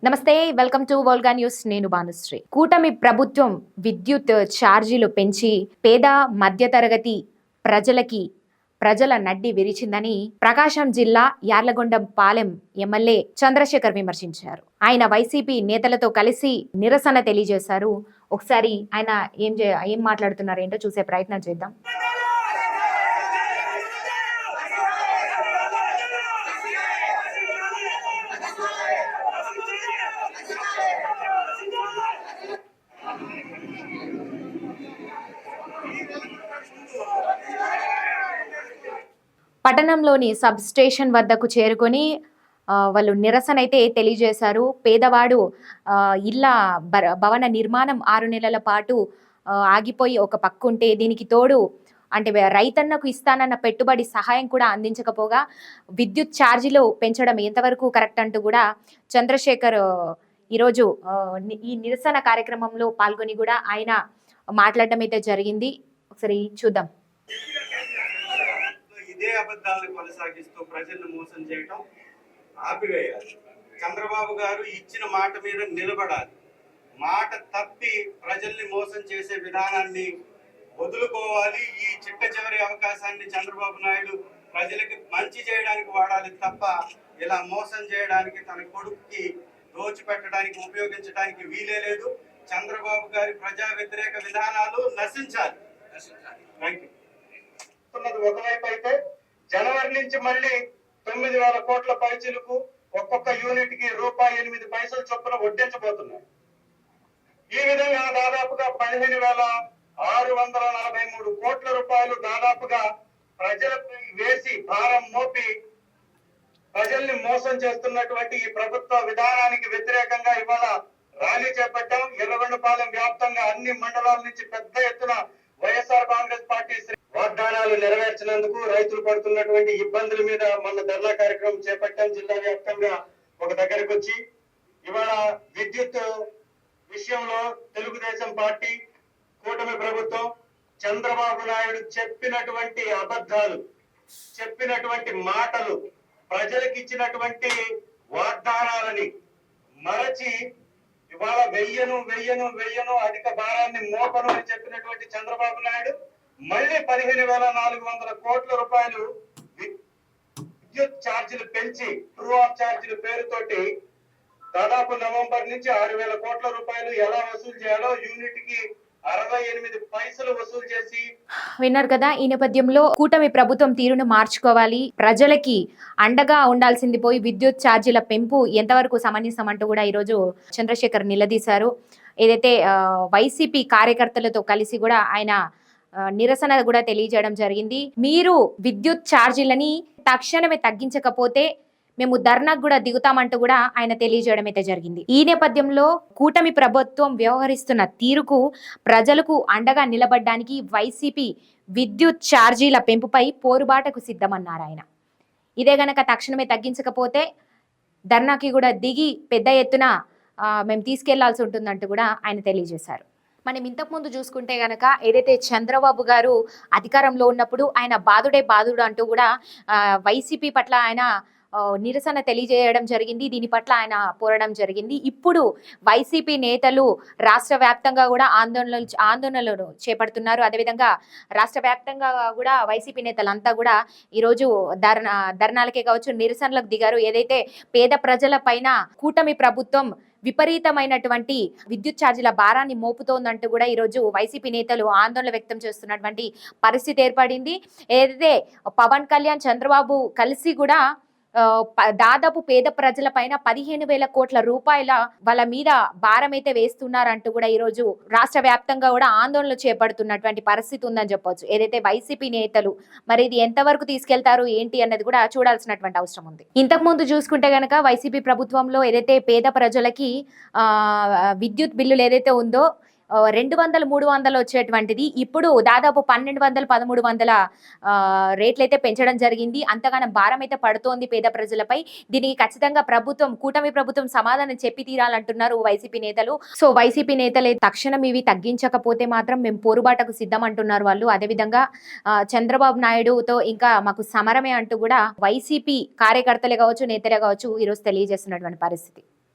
నమస్తే, welcome to Volga news. నేను భానుశ్రీ. కూటమి ప్రభుత్వం విద్యుత్ ఛార్జీలు పెంచి పేద మధ్యతరగతి ప్రజల నడ్డి విరిచిందని ప్రకాశం జిల్లా యార్లగొండం పాలెం ఎమ్మెల్యే చంద్రశేఖర్ విమర్శించారు. ఆయన వైసీపీ నేతలతో కలిసి నిరసన తెలియజేశారు. ఒకసారి ఆయన ఏం మాట్లాడుతున్నారు ఏంటో చూసే ప్రయత్నం చేద్దాం. పట్టణంలోని సబ్ స్టేషన్ వద్దకు చేరుకొని వాళ్ళు నిరసన అయితే తెలియజేశారు. పేదవాడు ఇళ్ళ భవన నిర్మాణం 6 నెలల పాటు ఆగిపోయి ఒక పక్కుంటే, దీనికి తోడు అంటే రైతన్నకు ఇస్తానన్న పెట్టుబడి సహాయం కూడా అందించకపోగా విద్యుత్ ఛార్జీలు పెంచడం ఎంతవరకు కరెక్ట్ అంటూ కూడా చంద్రశేఖర్ ఈరోజు ఈ నిరసన కార్యక్రమంలో పాల్గొని కూడా ఆయన మాట్లాడడం అయితే జరిగింది. ఒకసారి చూద్దాం. ఇదే అబద్ధాలను కొనసాగిస్తూ ప్రజలను మోసం చేయటం ఆపివేయాలి. చంద్రబాబు గారు ఇచ్చిన మాట మీద నిలబడాలి. మాట తప్పి ప్రజల్ని మోసం చేసే విధానాన్ని వదులుకోవాలి. ఈ చిట్ట చివరి అవకాశాన్ని చంద్రబాబు నాయుడు ప్రజలకి మంచి చేయడానికి వాడాలి తప్ప ఇలా మోసం చేయడానికి, తన కొడుకుకి దోచిపెట్టడానికి ఉపయోగించడానికి వీలే లేదు. చంద్రబాబు గారి ప్రజా వ్యతిరేక విధానాలు నశించాలి. Thank you. ఒకవైపు అయితే జనవరి నుంచి మళ్ళీ 9,000 కోట్ల పైచిలకు ఒక్కొక్క యూనిట్ కి ₹8 చొప్పున వడ్డించబోతున్నాయి. ఈ విధంగా దాదాపుగా 15,643 కోట్ల రూపాయలు దాదాపుగా ప్రజలపై వేసి భారం మోపి ప్రజల్ని మోసం చేస్తున్నటువంటి ఈ ప్రభుత్వ విధానానికి వ్యతిరేకంగా ఇవాళ ర్యాలీ చేపట్టాం. ఎర్రగొండపాలెం వ్యాప్తంగా అన్ని మండలాల నుంచి పెద్ద ఎత్తున వైఎస్ఆర్ కాంగ్రెస్ పార్టీ వాగ్దానాలు నెరవేర్చినందుకు రైతులు పడుతున్నటువంటి ఇబ్బందుల మీద మన ధర్నా కార్యక్రమం చేపట్టాం. జిల్లా వ్యాప్తంగా ఒక దగ్గరకు వచ్చి ఇవాళ విద్యుత్ విషయంలో తెలుగుదేశం పార్టీ, కూటమి ప్రభుత్వం, చంద్రబాబు నాయుడు చెప్పినటువంటి అబద్ధాలు, చెప్పినటువంటి మాటలు, ప్రజలకు ఇచ్చినటువంటి వాగ్దానాలని మరచి ఇవాళ వెయ్యను అధిక భారాన్ని మోపను అని చెప్పినటువంటి చంద్రబాబు నాయుడు మళ్ళీ 15,400 కోట్ల రూపాయలు విద్యుత్ ఛార్జీలు పెంచి ట్రూ ఆఫ్ ఛార్జీల పేరుతోటి దాదాపు నవంబర్ నుంచి 6,000 కోట్ల రూపాయలు ఎలా వసూలు చేయాలో యూనిట్ కి 68 పైసలు వసూలు చేసి విన్నారు కదా. ఈ నేపథ్యంలో కూటమి ప్రభుత్వం తీరును మార్చుకోవాలి, ప్రజలకి అండగా ఉండాల్సింది పోయి విద్యుత్ ఛార్జీల పెంపు ఎంతవరకు సమంజసం అంటూ కూడా ఈరోజు చంద్రశేఖర్ నిలదీశారు. ఏదైతే వైసీపీ కార్యకర్తలతో కలిసి కూడా ఆయన నిరసన కూడా తెలియజేయడం జరిగింది. మీరు విద్యుత్ ఛార్జీలని తక్షణమే తగ్గించకపోతే మేము ధర్నాకు కూడా దిగుతామంటూ కూడా ఆయన తెలియజేయడం అయితే జరిగింది. ఈ నేపథ్యంలో కూటమి ప్రభుత్వం వ్యవహరిస్తున్న తీరుకు ప్రజలకు అండగా నిలబడడానికి వైసీపీ విద్యుత్ ఛార్జీల పెంపుపై పోరుబాటకు సిద్ధమన్నారు ఆయన. ఇదే గనక తక్షణమే తగ్గించకపోతే ధర్నాకి కూడా దిగి పెద్ద ఎత్తున మేము తీసుకెళ్లాల్సి ఉంటుందంటూ కూడా ఆయన తెలియజేశారు. మనం ఇంతకుముందు చూసుకుంటే గనక ఏదైతే చంద్రబాబు గారు అధికారంలో ఉన్నప్పుడు ఆయన బాధుడు అంటూ కూడా వైసీపీ పట్ల ఆయన నిరసన తెలియజేయడం జరిగింది. దీని పట్ల ఆయన పోరాడడం జరిగింది. ఇప్పుడు వైసీపీ నేతలు రాష్ట్ర వ్యాప్తంగా కూడా ఆందోళనలు చేపడుతున్నారు. అదేవిధంగా రాష్ట్ర వ్యాప్తంగా కూడా వైసీపీ నేతలంతా కూడా ఈరోజు ధర్నాలకే కావచ్చు, నిరసనలకు దిగారు. ఏదైతే పేద ప్రజల పైన కూటమి ప్రభుత్వం విపరీతమైనటువంటి విద్యుత్ ఛార్జీల భారాన్ని మోపుతోందంటూ కూడా ఈరోజు వైసీపీ నేతలు ఆందోళన వ్యక్తం చేస్తున్నటువంటి పరిస్థితి ఏర్పడింది. ఏదైతే పవన్ కళ్యాణ్, చంద్రబాబు కలిసి కూడా దాదాపు పేద ప్రజల పైన 15,000 కోట్ల రూపాయల వాళ్ళ మీద భారం అయితే వేస్తున్నారంటూ కూడా ఈరోజు రాష్ట్ర వ్యాప్తంగా కూడా ఆందోళనలు చేపడుతున్నటువంటి పరిస్థితి ఉందని చెప్పొచ్చు. ఏదైతే వైసీపీ నేతలు మరి ఇది ఎంతవరకు తీసుకెళ్తారు ఏంటి అన్నది కూడా చూడాల్సినటువంటి అవసరం ఉంది. ఇంతకు ముందు చూసుకుంటే గనక వైసీపీ ప్రభుత్వంలో ఏదైతే పేద ప్రజలకి విద్యుత్ బిల్లులు ఏదైతే ఉందో 200, 300 వచ్చేటువంటిది ఇప్పుడు దాదాపు 1,200, 1,300 రేట్లు అయితే పెంచడం జరిగింది. అంతగానో భారం అయితే పడుతోంది పేద ప్రజలపై. దీనికి ఖచ్చితంగా కూటమి ప్రభుత్వం సమాధానం చెప్పి తీరాలంటున్నారు వైసీపీ నేతలు. సో వైసీపీ నేతలు తక్షణం ఇవి తగ్గించకపోతే మాత్రం మేము పోరుబాటకు సిద్ధం అంటున్నారు వాళ్ళు. అదేవిధంగా చంద్రబాబు నాయుడుతో ఇంకా మాకు సమరమే అంటూ కూడా వైసీపీ కార్యకర్తలే కావచ్చు, నేతలే కావచ్చు ఈరోజు తెలియజేస్తున్నటువంటి పరిస్థితి.